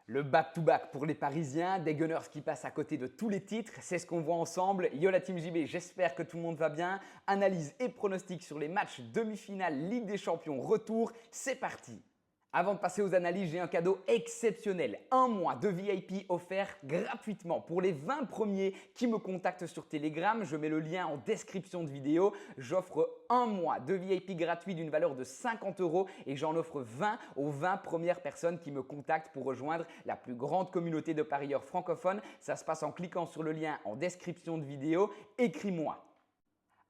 Le back-to-back pour les Parisiens, des Gunners qui passent à côté de tous les titres, c'est ce qu'on voit ensemble. Yo la Team JB, j'espère que tout le monde va bien. Analyse et pronostic sur les matchs demi-finale Ligue des Champions retour, c'est parti. Avant de passer aux analyses, j'ai un cadeau exceptionnel. Un mois de VIP offert gratuitement pour les 20 premiers qui me contactent sur Telegram. Je mets le lien en description de vidéo. J'offre un mois de VIP gratuit d'une valeur de 50 € et j'en offre 20 aux 20 premières personnes qui me contactent pour rejoindre la plus grande communauté de parieurs francophones. Ça se passe en cliquant sur le lien en description de vidéo. Écris-moi.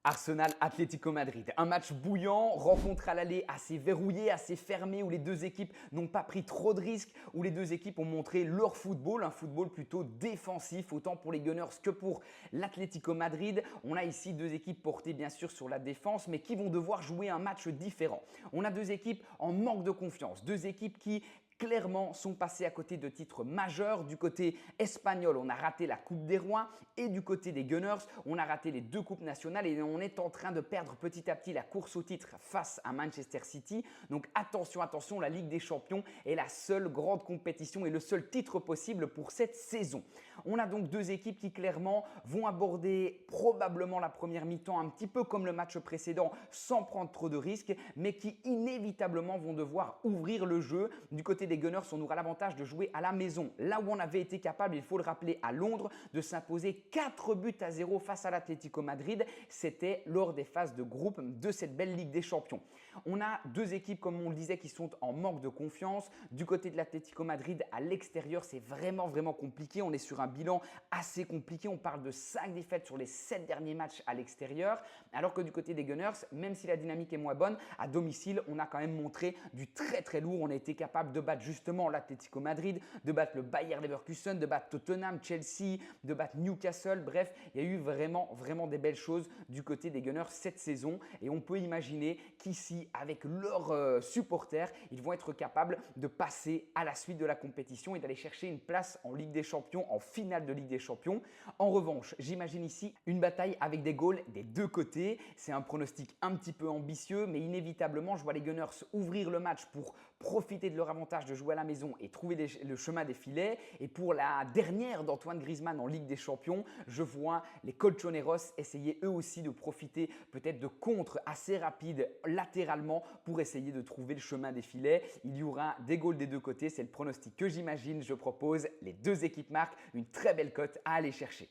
Arsenal Atlético Madrid, un match bouillant, rencontre à l'aller assez verrouillée, assez fermée, où les deux équipes n'ont pas pris trop de risques, où les deux équipes ont montré leur football, un football plutôt défensif, autant pour les Gunners que pour l'Atlético Madrid. On a ici deux équipes portées bien sûr sur la défense, mais qui vont devoir jouer un match différent. On a deux équipes en manque de confiance, deux équipes qui clairement sont passés à côté de titres majeurs. Du côté espagnol, on a raté la Coupe des Rois et du côté des Gunners, on a raté les deux coupes nationales et on est en train de perdre petit à petit la course au titre face à Manchester City. Donc attention, attention, la Ligue des Champions est la seule grande compétition et le seul titre possible pour cette saison. On a donc deux équipes qui clairement vont aborder probablement la première mi-temps un petit peu comme le match précédent sans prendre trop de risques, mais qui inévitablement vont devoir ouvrir le jeu. Du côté des Gunners, on aura l'avantage de jouer à la maison. Là où on avait été capable, il faut le rappeler, à Londres, de s'imposer 4-0 face à l'Atlético Madrid. C'était lors des phases de groupe de cette belle Ligue des Champions. On a deux équipes, comme on le disait, qui sont en manque de confiance. Du côté de l'Atlético Madrid, à l'extérieur, c'est vraiment compliqué. On est sur un bilan assez compliqué. On parle de 5 défaites sur les 7 derniers matchs à l'extérieur. Alors que du côté des Gunners, même si la dynamique est moins bonne, à domicile, on a quand même montré du très lourd. On a été capable de battre justement l'Atlético Madrid, de battre le Bayer Leverkusen, de battre Tottenham, Chelsea, de battre Newcastle. Bref, il y a eu vraiment des belles choses du côté des Gunners cette saison et on peut imaginer qu'ici, avec leurs supporters, ils vont être capables de passer à la suite de la compétition et d'aller chercher une place en Ligue des Champions, en finale de Ligue des Champions. En revanche, j'imagine ici une bataille avec des goals des deux côtés. C'est un pronostic un petit peu ambitieux, mais inévitablement, je vois les Gunners ouvrir le match pour profiter de leur avantage de jouer à la maison et trouver le chemin des filets. Et pour la dernière d'Antoine Griezmann en Ligue des Champions, je vois les Colchoneros essayer eux aussi de profiter peut-être de contres assez rapides latéralement pour essayer de trouver le chemin des filets. Il y aura des goals des deux côtés, c'est le pronostic que j'imagine. Je propose les deux équipes marquent, une très belle cote à aller chercher.